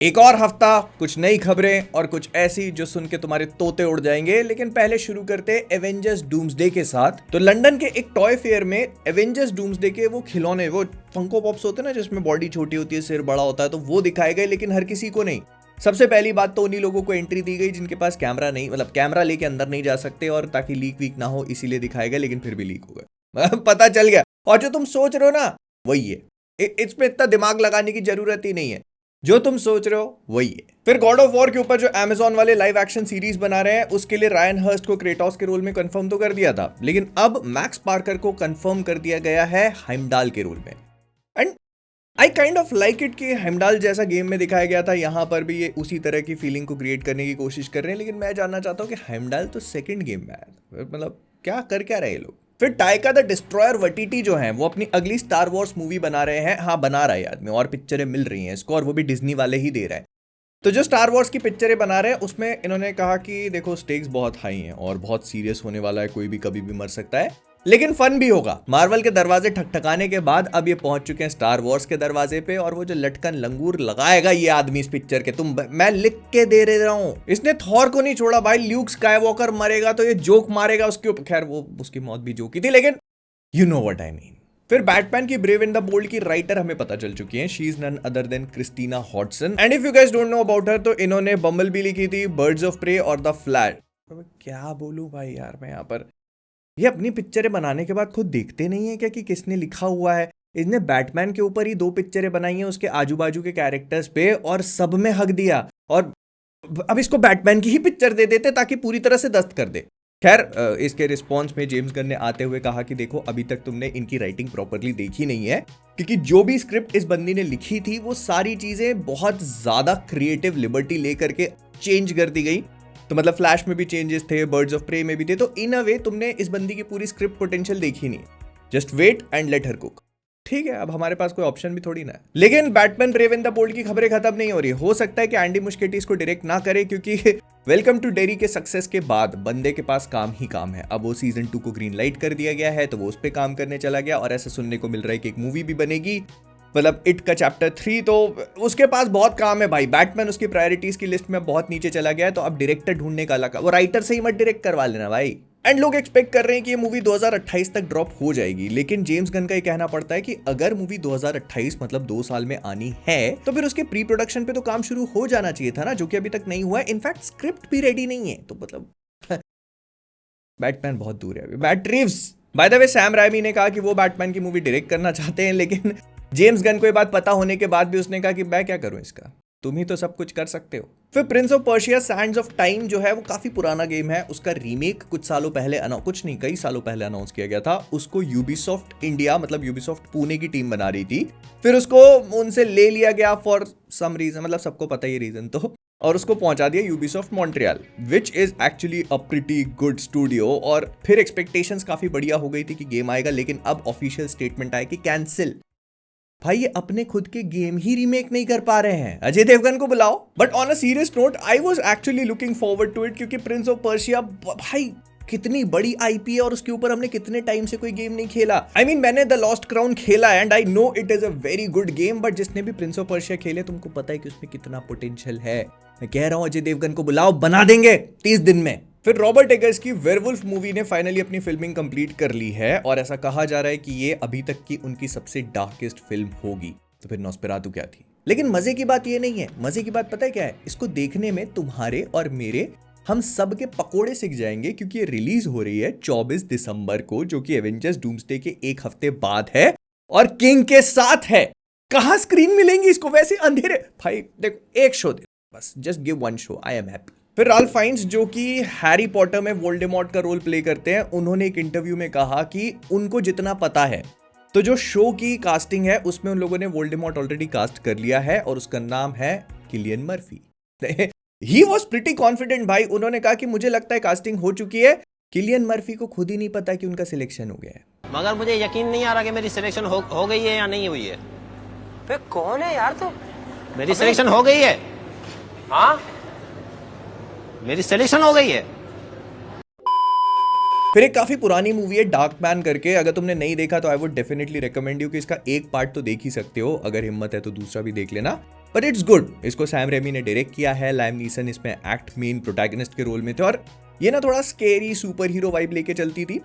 एक और हफ्ता, कुछ नई खबरें और कुछ ऐसी जो सुन के तुम्हारे तोते उड़ जाएंगे। लेकिन पहले शुरू करते हैं एवेंजर्स डूम्सडे के साथ। तो लंदन के एक टॉय फेयर में एवेंजर्स डूम्सडे के वो खिलौने, वो फंको पॉप्स होते हैं ना जिसमें बॉडी छोटी होती है, सिर बड़ा होता है, तो वो दिखाए गए, लेकिन हर किसी को नहीं। सबसे पहली बात तो उन्हीं लोगों को एंट्री दी गई जिनके पास कैमरा नहीं, मतलब कैमरा लेके अंदर नहीं जा सकते, और ताकि लीक वीक ना हो इसीलिए दिखाए गए, लेकिन फिर भी लीक हो गए। पता चल गया। और जो तुम सोच रहे हो ना वही है, इसमें इतना दिमाग लगाने की जरूरत ही नहीं है। जो तुम सोच रहे हो वही है। फिर गॉड ऑफ वॉर के ऊपर जो अमेजॉन वाले लाइव एक्शन सीरीज बना रहे हैं, उसके लिए रायन हर्स्ट को क्रेटोस के रोल में कंफर्म तो कर दिया था, लेकिन अब मैक्स पार्कर को कंफर्म कर दिया गया है हेimdall के रोल में। And I kind of like it कि हेimdall जैसा गेम में दिखाया गया था, यहां पर भी ये उसी तरह की फीलिंग को क्रिएट करने की कोशिश कर रहे हैं। लेकिन मैं जानना चाहता हूं कि हेimdall तो सेकंड गेम में आया, मतलब क्या कर क्या रहे लोग। फिर टाइका द डिस्ट्रॉयर वटीटी जो है वो अपनी अगली स्टार वॉर्स मूवी बना रहे हैं। हाँ, बना रहा है आदमी, और पिक्चरें मिल रही हैं इसको, और वो भी डिज्नी वाले ही दे रहे हैं। तो जो स्टार वॉर्स की पिक्चरें बना रहे हैं उसमें इन्होंने कहा कि देखो स्टेक्स बहुत हाई हैं और बहुत सीरियस होने वाला है, कोई भी कभी भी मर सकता है, लेकिन फन भी होगा। मार्वल के दरवाजे ठकठकाने के बाद अब ये पहुंच चुके हैं स्टार वॉर्स के दरवाजे पे, और वो जो लटकन लंगूर लगाएगा ये आदमी इस पिक्चर के, मैं लिख के दे रहा हूं, इसने थॉर को नहीं छोड़ा भाई। ल्यूक स्काईवॉकर मरेगा तो ये जोक मारेगा उसके ऊपर। खैर वो उसकी मौत भी जोकी थी, लेकिन you know what I mean. फिर बैटमैन की ब्रेव एंड द बोल्ड की राइटर हमें पता चल चुकी हैं। She is none other than Christina Hodson. And if you guys don't know about her, तो इन्होंने बम्बल भी लिखी थी, बर्ड्स ऑफ प्रे और द फ्लैश। क्या बोलूं भाई यार मैं यहाँ पर, ये अपनी पिक्चरें बनाने के बाद खुद देखते नहीं है क्या कि किसने लिखा हुआ है। इसने बैटमैन के ऊपर ही 2 पिक्चरें बनाई हैं उसके आजू बाजू के कैरेक्टर्स पे, और सब में हक दिया, और अब इसको बैटमैन की ही पिक्चर दे देते ताकि पूरी तरह से दस्त कर दे। खैर, इसके रिस्पॉन्स में जेम्स गन ने आते हुए कहा कि देखो अभी तक तुमने इनकी राइटिंग प्रॉपरली देखी नहीं है, क्योंकि जो भी स्क्रिप्ट इस बंदी ने लिखी थी वो सारी चीजें बहुत ज्यादा क्रिएटिव लिबर्टी लेकर के चेंज कर दी गई। तो मतलब फ्लैश में भी चेंजेस थे, बर्ड्स ऑफ प्रे में भी थे, तो इन अ वे तुमने इस बंदी की पूरी स्क्रिप्ट पोटेंशियल देखी नहीं। Just wait and let her cook. ठीक है, अब हमारे पास कोई ऑप्शन भी थोड़ी ना है। लेकिन Batman brave and the bold की खबरें खत्म नहीं हो रही। हो सकता है कि एंडी मुस्केटिस को डायरेक्ट ना करे, क्योंकि वेलकम टू डेरी के सक्सेस के बाद बंदे के पास काम ही काम है। अब वो सीजन 2 को ग्रीन लाइट कर दिया गया है, तो वो उस पर काम करने चला गया, और ऐसा सुनने को मिल रहा है कि एक मूवी भी बनेगी, मतलब इट का चैप्टर 3। तो उसके पास बहुत काम है भाई। बैटमैन उसकी प्रायोरिटीज की लिस्ट में बहुत नीचे चला गया है, तो अब डायरेक्टर ढूंढने का लगा। वो राइटर से ही मत डायरेक्ट करवा लेना भाई। एंड लोग एक्सपेक्ट कर रहे हैं कि ये मूवी 2028 तक ड्रॉप हो जाएगी, लेकिन जेम्स गन का ये कहना पड़ता है कि अगर मूवी 2028 मतलब 2 साल में आनी है, तो फिर उसके प्री प्रोडक्शन पे तो काम शुरू हो जाना चाहिए था ना, जो कि अभी तक नहीं हुआ है। इनफैक्ट स्क्रिप्ट भी रेडी नहीं है, तो मतलब बैटमैन बहुत दूर है अभी। Matt Reeves, by the way, Sam Raimi ने कहा कि वो बैटमैन की मूवी डायरेक्ट करना चाहते हैं, लेकिन जेम्स गन को ये बात पता होने के बाद भी उसने कहा कि मैं क्या करूं इसका, तुम ही तो सब कुछ कर सकते हो। फिर Prince of Persia Sands of time जो है वो काफी पुराना गेम है, उसका रीमेक कुछ सालों पहले कई सालों पहले अनाउंस किया गया था। उसको यूबीसॉफ्ट इंडिया, मतलब यूबीसॉफ्ट पुणे की टीम बना रही थी, फिर उसको उनसे ले लिया गया फॉर सम रीजन, मतलब सबको पता ही रीजन तो, और उसको पहुंचा दिया Ubisoft Montreal, which is actually a pretty good studio. और फिर एक्सपेक्टेशंस काफी बढ़िया हो गई थी कि गेम आएगा, लेकिन अब ऑफिशियल स्टेटमेंट आया कि कैंसिल। भाई ये अपने खुद के गेम ही रीमेक नहीं कर पा रहे हैं, अजय देवगन को बुलाओ। But on a serious note, I was actually looking forward to it, क्योंकि प्रिंस ऑफ पर्शिया भाई कितनी बड़ी आईपी है, और उसके ऊपर हमने कितने टाइम से कोई गेम नहीं खेला। आई मीन मैंने द लॉस्ट क्राउन खेला and I know it is a very good game, but जिसने भी प्रिंस ऑफ पर्शिया खेले तुमको पता है कि उसमें कितना पोटेंशियल है। मैं कह रहा हूं अजय देवगन को बुलाओ, बना देंगे 30 दिन में। फिर रॉबर्ट एगर्स की वेयरवुल्फ मूवी ने फाइनली अपनी फिल्मिंग कंप्लीट कर ली है, और ऐसा कहा जा रहा है कि ये अभी तक की उनकी सबसे डार्केस्ट फिल्म होगी। तो फिर नॉस्फेरातु क्या थी। लेकिन मजे की बात ये नहीं है, मजे की बात पता है क्या है, इसको देखने में तुम्हारे और मेरे, हम सब के पकोड़े सिक जाएंगे, क्योंकि ये रिलीज हो रही है 24 दिसंबर को, जो कि एवेंजर्स डूम्सडे के एक हफ्ते बाद है, और किंग के साथ है। कहां स्क्रीन मिलेंगी इसको वैसे अंधेरे। भाई देखो, एक शो दे बस, just give one show, I am happy. फिर राल्फ फाइन्स जो कि हैरी पॉटर में वोल्डेमॉर्ट का रोल प्ले करते हैं, उन्होंने एक इंटरव्यू में कहा कि उनको जितना पता है, तो जो शो की कास्टिंग है उसमें उन लोगों ने वोल्डेमॉर्ट ऑलरेडी कास्ट कर लिया है, और उसका नाम है Cillian Murphy. He was pretty confident भाई। उन्होंने कहा कि मुझे लगता है कास्टिंग हो चुकी है, किलियन मर्फी को खुद ही नहीं पता कि उनका सिलेक्शन हो गया है। मगर मुझे यकीन नहीं आ रहा कि मेरी सिलेक्शन हो गई है या नहीं हुई है। बे कौन है यार तू? मेरी सिलेक्शन हो गई है। हाँ, मेरी सिलेक्शन हो गई है। फिर एक काफी पुरानी मूवी है डार्क मैन करके, अगर तुमने नहीं देखा तो I would definitely recommend you कि इसका एक पार्ट तो देख ही सकते हो, अगर हिम्मत है तो दूसरा भी देख लेना। But it's good. इसको सैम रेमी ने डायरेक्ट किया है, लाइम नीसन इसमें एक्ट मेन प्रोटैगनिस्ट के रोल में थे और ये ना थोड़ा स्केरी सुपर हीरो वाइब लेके चलती थी।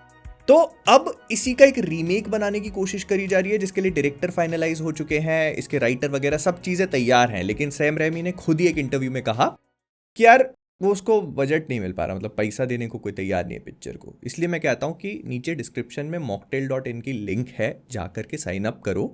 तो अब इसी का एक रीमेक बनाने की कोशिश करी जा रही है जिसके लिए डायरेक्टर फाइनलाइज हो चुके हैं, इसके राइटर वगैरह सब चीजें तैयार हैं। लेकिन सैम रेमी ने खुद ही एक इंटरव्यू में कहा कि यार वो उसको बजट नहीं मिल पा रहा, मतलब पैसा देने को कोई तैयार नहीं है पिक्चर को। इसलिए मैं कहता हूँ कि नीचे डिस्क्रिप्शन में mocktail.in की लिंक है, जाकर के साइन अप करो।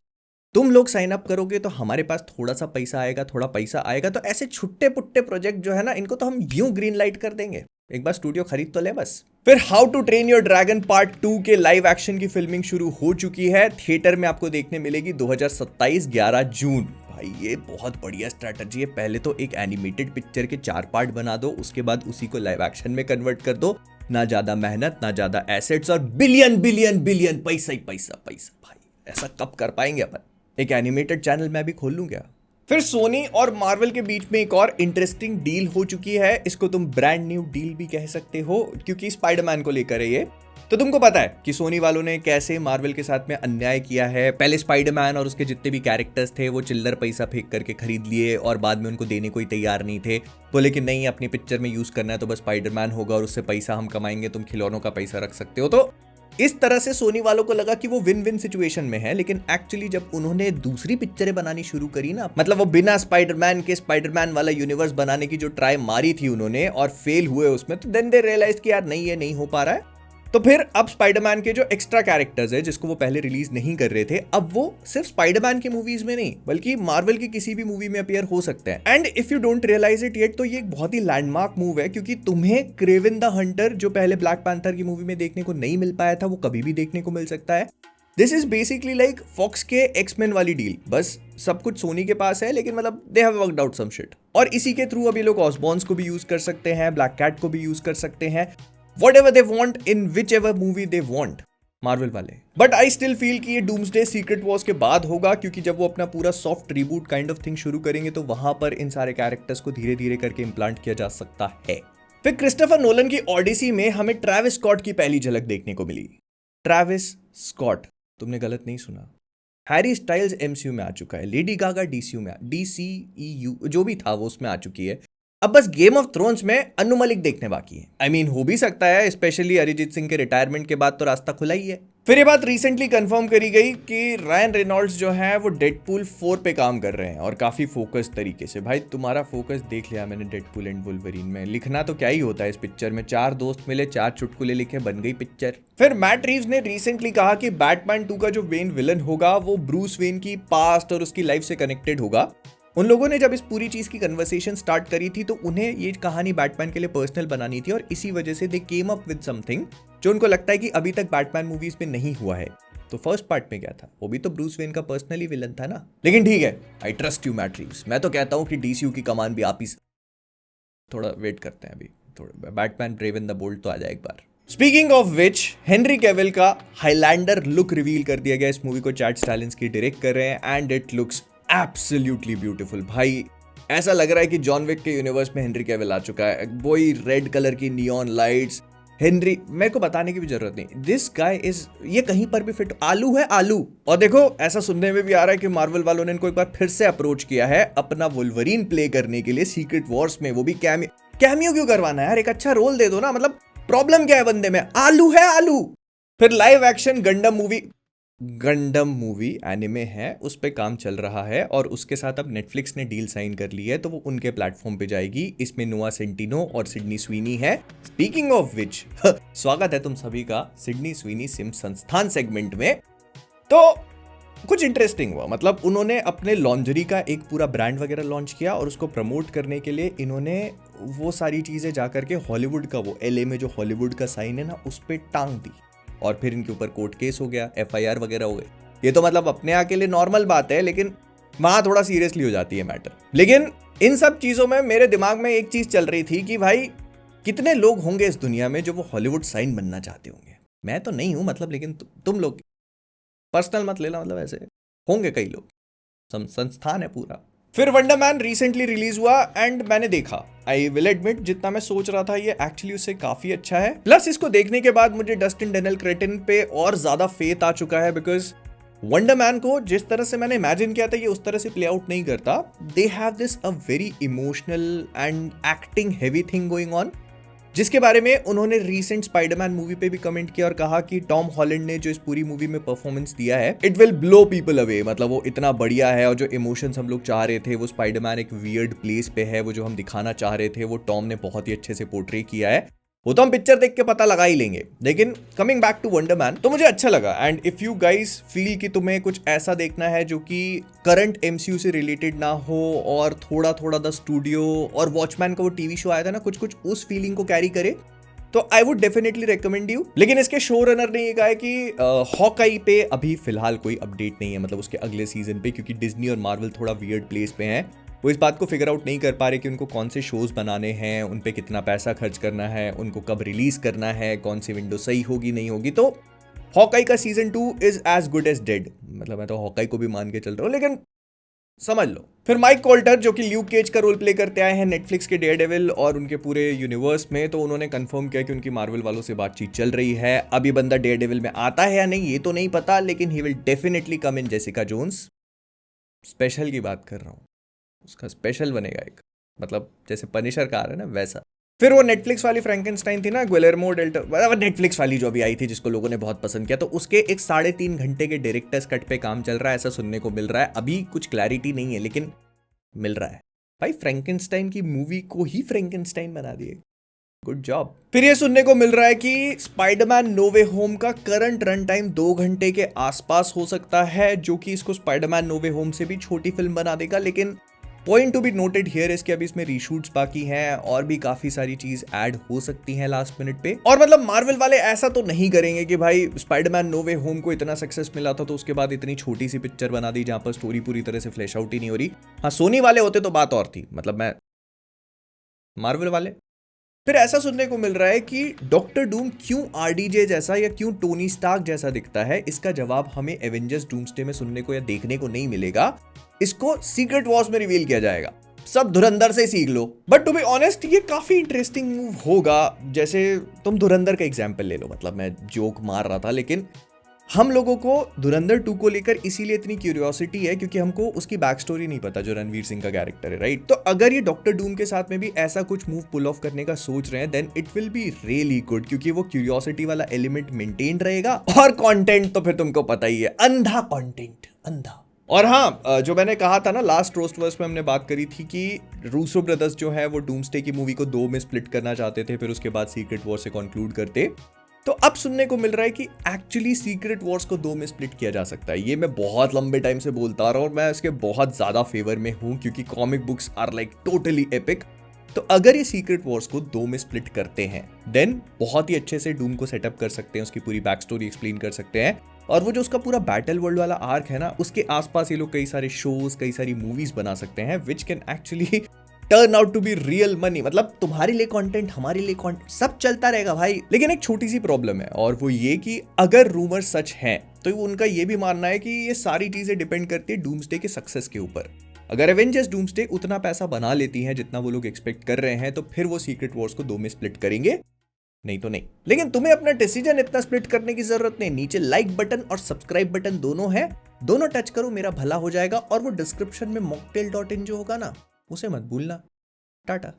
तुम लोग साइन अप करोगे तो हमारे पास थोड़ा सा पैसा आएगा, थोड़ा पैसा आएगा तो ऐसे छुट्टे पुट्टे प्रोजेक्ट जो है ना, इनको तो हम यूं ग्रीन लाइट कर देंगे। एक बार स्टूडियो खरीद तो ले बस। फिर How to Train Your Dragon part 2 के लाइव एक्शन की फिल्मिंग शुरू हो चुकी है। थिएटर में आपको देखने मिलेगी 2027 11 जून। भाई ये बहुत बढ़िया स्ट्रैटेजी है। पहले तो एक एनिमेटेड पिक्चर के 4 पार्ट बना दो, उसके बाद उसी को लाइव एक्शन में कन्वर्ट कर दो। ना ज्यादा मेहनत, ना ज्यादा एसेट्स और बिलियन बिलियन बिलियन पैसा ही पैसा पैसा। भाई ऐसा कब कर पाएंगे अपन? एक एनिमेटेड चैनल मैं भी खोल लूं क्या? फिर सोनी और मार्वल के बीच में एक और इंटरेस्टिंग डील हो चुकी है। इसको तुम ब्रांड न्यू डील भी कह सकते हो क्योंकि स्पाइडरमैन को लेकर है ये। तो तुमको पता है कि सोनी वालों ने कैसे मार्वल के साथ में अन्याय किया है। पहले स्पाइडरमैन और उसके जितने भी कैरेक्टर्स थे वो चिल्लर पैसा फेंक करके खरीद लिए और बाद में उनको देने को ही तैयार नहीं थे। बोले कि नहीं, अपनी पिक्चर में यूज करना है तो बस स्पाइडरमैन होगा और उससे पैसा हम कमाएंगे, तुम खिलौनों का पैसा रख सकते हो। तो इस तरह से सोनी वालों को लगा कि वो विन विन सिचुएशन में है। लेकिन एक्चुअली जब उन्होंने दूसरी पिक्चरें बनानी शुरू करी ना, मतलब वो बिना स्पाइडरमैन के स्पाइडरमैन वाला यूनिवर्स बनाने की जो ट्राई मारी थी उन्होंने और फेल हुए उसमें, तो देन दे रियलाइज कि यार नहीं, ये नहीं हो पा रहा है। तो फिर अब स्पाइडरमैन के जो एक्स्ट्रा कैरेक्टर्स है जिसको वो पहले रिलीज नहीं कर रहे थे, अब वो सिर्फ स्पाइडरमैन की मूवीज में नहीं बल्कि मार्वल की किसी भी मूवी में अपीयर हो सकते हैं। And if you don't realise it yet, तो ये एक बहुत ही लैंडमार्क मूव है क्योंकि तुम्हें क्रेवन द हंटर जो पहले ब्लैक पैंथर की मूवी में देखने को नहीं मिल पाया था, वो कभी भी देखने को मिल सकता है। This is basically like Fox के एक्समैन वाली डील, बस सब कुछ सोनी के पास है लेकिन मतलब they have worked out some shit. और इसी के थ्रू अब ये लोग ऑसबॉर्न्स को भी यूज कर सकते हैं, ब्लैक कैट को भी यूज कर सकते हैं, whatever they want in whichever movie they want, Marvel वाले। बट आई स्टिल फील कि ये डूम्सडे सीक्रेट वॉर्स के बाद होगा क्योंकि जब वो अपना पूरा soft reboot kind of thing शुरू करेंगे तो वहां पर इन सारे कैरेक्टर्स को धीरे धीरे करके इंप्लांट किया जा सकता है। फिर क्रिस्टोफर नोलन की ऑडिसी में हमें ट्रैविस स्कॉट की पहली झलक देखने को मिली। ट्रैविस स्कॉट, तुमने गलत नहीं सुना। हैरी स्टाइल्स एमसीयू में आ चुका है, लेडी गागा डीसीयू में, DCEU जो भी था वो उसमें आ चुकी है। अब बस गेम ऑफ थ्रोन्स में अनु मलिक देखने बाकी है। आई मीन हो भी सकता है, स्पेशली अरिजीत सिंह के रिटायरमेंट के बाद तो रास्ता खुला ही है। फिर ये बात रिसेंटली कंफर्म करी गई कि रायन रेनॉल्ड्स जो है वो डेडपूल 4 पे काम कर रहे हैं और काफी फोकस तरीके से। भाई तुम्हारा फोकस देख लिया मैंने डेडपूल एंड वुल्वरीन में। लिखना तो क्या ही होता है इस पिक्चर में, 4 दोस्त मिले, 4 चुटकुले लिखे, बन गई पिक्चर। फिर मैट रीव्स ने रिसेंटली कहा कि बैटमैन 2 का जो मेन विलन होगा वो ब्रूस वेन की पास्ट और उसकी लाइफ से कनेक्टेड होगा। उन लोगों ने जब इस पूरी चीज की कन्वर्सेशन स्टार्ट करी थी तो उन्हें ये कहानी बैटमैन के लिए पर्सनल बनानी थी और इसी वजह से दे केम अप विद समथिंग जो उनको लगता है कि अभी तक बैटमैन मूवीज में नहीं हुआ है। तो फर्स्ट पार्ट में क्या था, वो भी तो ब्रूस वेन का पर्सनली विलन था ना। लेकिन ठीक है, I trust you Matt Reeves. मैं तो कहता हूं कि DCU की कमान भी आप ही, थोड़ा वेट करते हैं अभी, थोड़ा बैटमैन ब्रेवन द बोल्ड तो आ जाए एक बार। Speaking of which, Henry Cavill का हाईलैंडर लुक रिवील कर दिया गया। इस मूवी को चैट स्टालिन्स्की डायरेक्ट कर रहे हैं and it looks absolutely beautiful. भाई ऐसा लग रहा है कि जॉन विक के यूनिवर्स में हेनरी कैविल आ चुका है। वही रेड कलर की नियॉन लाइट्स, हेनरी, मेरे को बताने की भी जरूरत नहीं, दिस गाय इज, ये कहीं पर भी फिट, आलू है आलू। और देखो ऐसा सुनने में भी आ रहा है कि मार्वल वालों ने इनको एक बार फिर से अप्रोच किया है अपना वुल्वरीन प्ले करने के लिए सीक्रेट वॉर्स में, वो भी कैमियो क्यों करवाना है यार, एक अच्छा रोल दे दो ना, मतलब प्रॉब्लम क्या है बंदे में, आलू है आलू। फिर लाइव एक्शन गंडम मूवी एनिमे है, उस पे काम चल रहा है और उसके साथ अब नेटफ्लिक्स ने डील साइन कर ली है तो वो उनके प्लेटफॉर्म पे जाएगी। इसमें नोआ सेंटिनो और सिडनी स्वीनी है। स्पीकिंग ऑफ विच, स्वागत है तुम सभी का सिडनी स्वीनी सिम संस्थान सेगमेंट में। तो कुछ इंटरेस्टिंग हुआ, मतलब उन्होंने अपने लॉन्जरी का एक पूरा ब्रांड वगैरह लॉन्च किया और उसको प्रमोट करने के लिए इन्होंने वो सारी चीजें जाकर के हॉलीवुड का, वो LA में जो हॉलीवुड का साइन है ना, उस पर टांग दी और फिर इनके ऊपर कोर्ट केस हो गया, FIR वगैरह हो गए। ये तो मतलब अपने यहाँ के लिए नॉर्मल बात है लेकिन वहां थोड़ा सीरियसली हो जाती है मैटर। लेकिन इन सब चीजों में मेरे दिमाग में एक चीज चल रही थी कि भाई कितने लोग होंगे इस दुनिया में जो वो हॉलीवुड साइन बनना चाहते होंगे। मैं तो नहीं हूं, मतलब, लेकिन तुम लोग पर्सनल मत लेना, मतलब ऐसे होंगे कई लोग, संस्थान है पूरा। फिर वंडर मैन रिसेंटली रिलीज हुआ एंड मैंने देखा, आई विल एडमिट जितना मैं सोच रहा था ये एक्चुअली उससे काफी अच्छा है। प्लस इसको देखने के बाद मुझे डस्टिन डेनियल क्रेटिन पे और ज्यादा फेथ आ चुका है बिकॉज वंडर मैन को जिस तरह से मैंने इमेजिन किया था ये उस तरह से प्ले आउट नहीं करता. They have this a very emotional and acting heavy thing going on, जिसके बारे में उन्होंने रीसेंट स्पाइडरमैन मूवी पे भी कमेंट किया और कहा कि टॉम हॉलैंड ने जो इस पूरी मूवी में परफॉर्मेंस दिया है it will blow people away. मतलब वो इतना बढ़िया है और जो इमोशंस हम लोग चाह रहे थे वो स्पाइडरमैन एक वियर्ड प्लेस पे है, वो जो हम दिखाना चाह रहे थे वो टॉम ने बहुत ही अच्छे से पोर्ट्रे किया है. वो तो हम पिक्चर देख के पता लगा ही लेंगे. लेकिन coming back to Wonder Man, तो मुझे अच्छा लगा. And if you guys feel कि तुम्हें कुछ ऐसा देखना है जो कि करंट एमसीयू से रिलेटेड ना हो और थोड़ा थोड़ा द स्टूडियो और वॉचमैन का वो टीवी शो आया था ना, कुछ कुछ उस फीलिंग को कैरी करे, तो I would definitely recommend you. लेकिन इसके शो रनर ने ये कहा है कि हॉकाई पे अभी फिलहाल कोई अपडेट नहीं है, मतलब उसके अगले सीजन पे, क्योंकि डिज्नी और मार्वल थोड़ा वियर्ड प्लेस पे हैं. वो इस बात को फिगर आउट नहीं कर पा रहे कि उनको कौन से शोज बनाने हैं, उन पे कितना पैसा खर्च करना है, उनको कब रिलीज करना है, कौन सी विंडो सही होगी नहीं होगी. तो हॉकाई का season 2 is as good as dead. मतलब मैं तो हॉकाई को भी मान के चल रहा हूँ, लेकिन समझ लो. फिर माइक कोल्टर जो कि ल्यूक केज का रोल प्ले करते आए हैं नेटफ्लिक्स के डेयरडेविल और उनके पूरे यूनिवर्स में, तो उन्होंने कंफर्म किया कि उनकी मार्वल वालों से बातचीत चल रही है. अब ये बंदा डेयरडेविल में आता है या नहीं ये तो नहीं पता, लेकिन he will definitely come in Jessica Jones. Special की बात कर रहा हूँ, उसका स्पेशल बनेगा एक, मतलब जैसे पनिशर का आ रहा है ना वैसा. फिर वो नेटफ्लिक्स वाली फ्रैंकेनस्टाइन थी ना, गिलेर्मो डेल टोरो, नेटफ्लिक्स वाली जो अभी आई थी जिसको लोगों ने बहुत पसंद किया, तो उसके एक 3.5 घंटे के डायरेक्टर्स कट पे काम चल रहा है, ऐसा सुनने को मिल रहा है. अभी कुछ क्लैरिटी नहीं है लेकिन मिल रहा है. भाई फ्रैंकेनस्टाइन की मूवी को ही फ्रैंकेनस्टाइन बना दिए, गुड जॉब. फिर ये सुनने को मिल रहा है कि स्पाइडरमैन नो वे होम का करंट रन टाइम 2 घंटे के आसपास हो सकता है, जो कि इसको स्पाइडरमैन नो वे होम से भी छोटी फिल्म बना देगा. लेकिन point to be noted here इसके अभी इसमें रीशूट्स बाकी हैं और भी काफी सारी चीज ऐड हो सकती हैं लास्ट मिनट पे. और मतलब मार्वल वाले ऐसा तो नहीं करेंगे कि भाई स्पाइडरमैन नो वे होम को इतना सक्सेस मिला था तो उसके बाद इतनी छोटी सी पिक्चर बना दी जहां पर स्टोरी पूरी तरह से फ्लैश आउट ही नहीं हो रही. हाँ, सोनी वाले होते तो बात और थी, मतलब मैं मार्वल वाले. फिर ऐसा सुनने को मिल रहा है कि डॉक्टर डूम क्यों आरडीजे जैसा या क्यों टोनी स्टार्क जैसा दिखता है, इसका जवाब हमें एवेंजर्स डूम्सडे में सुनने को या देखने को नहीं मिलेगा. इसको सीक्रेट वॉर्स में रिवील किया जाएगा. सब धुरंधर से सीख लो. बट टू बी ऑनेस्ट ये काफी इंटरेस्टिंग मूव होगा. जैसे तुम धुरंधर का एग्जाम्पल ले लो, मतलब मैं जोक मार रहा था, लेकिन हम लोगों को धुरंधर 2 को लेकर इसीलिए इतनी क्यूरियोसिटी है क्योंकि हमको उसकी बैक स्टोरी नहीं पता जो रणवीर सिंह का कैरेक्टर है, राइट. तो अगर ये डॉक्टर डूम के साथ में भी ऐसा कुछ मूव पुल ऑफ करने का सोच रहे हैं then it will be really good, क्योंकि वो क्यूरियोसिटी वाला एलिमेंट मेंटेन रहेगा. और कंटेंट तो फिर तुमको पता ही है, अंधा कंटेंट, अंधा. और हाँ, जो मैंने कहा था ना लास्ट रोस्टवर्स में हमने बात करी थी कि रूसो ब्रदर्स जो है वो डूम्सडे की मूवी को 2 में स्प्लिट करना चाहते थे, फिर उसके बाद सीक्रेट वॉर से कंक्लूड करते. तो अब सुनने को मिल रहा है कि एक्चुअली सीक्रेट वॉर्स को 2 में स्प्लिट किया जा सकता है. ये मैं बहुत लंबे टाइम से बोलता रहा हूं और मैं इसके बहुत ज्यादा फेवर में हूं क्योंकि comic books are like totally epic. तो अगर ये सीक्रेट वॉर्स को 2 में स्प्लिट करते हैं देन बहुत ही अच्छे से डूम को सेटअप कर सकते हैं, उसकी पूरी बैक स्टोरी एक्सप्लेन कर सकते हैं. और वो जो उसका पूरा बैटल वर्ल्ड वाला आर्क है ना, उसके आसपास ये लोग कई सारे शोज, कई सारी मूवीज बना सकते हैं which can actually turn out to be real money. मतलब तुम्हारे लिए कंटेंट, हमारे लिए कंटेंट, सब चलता रहेगा भाई. लेकिन एक छोटी सी प्रॉब्लम है और वो ये कि अगर रूमर सच हैं तो उनका ये भी मानना है कि ये सारी चीजें डिपेंड करती है डूम्सडे के सक्सेस के ऊपर. अगर एवेंजर्स डूम्सडे उतना पैसा बना लेती है जितना वो लोग एक्सपेक्ट कर रहे हैं तो फिर वो सीक्रेट वॉर्स को 2 में स्प्लिट करेंगे, नहीं तो नहीं. लेकिन तुम्हें अपना डिसीजन इतना स्प्लिट करने की जरूरत नहीं. नीचे लाइक बटन और सब्सक्राइब बटन दोनों है, दोनों टच करो, मेरा भला हो जाएगा. और वो डिस्क्रिप्शन में mocktail.in जो होगा ना उसे मत भूलना. टाटा.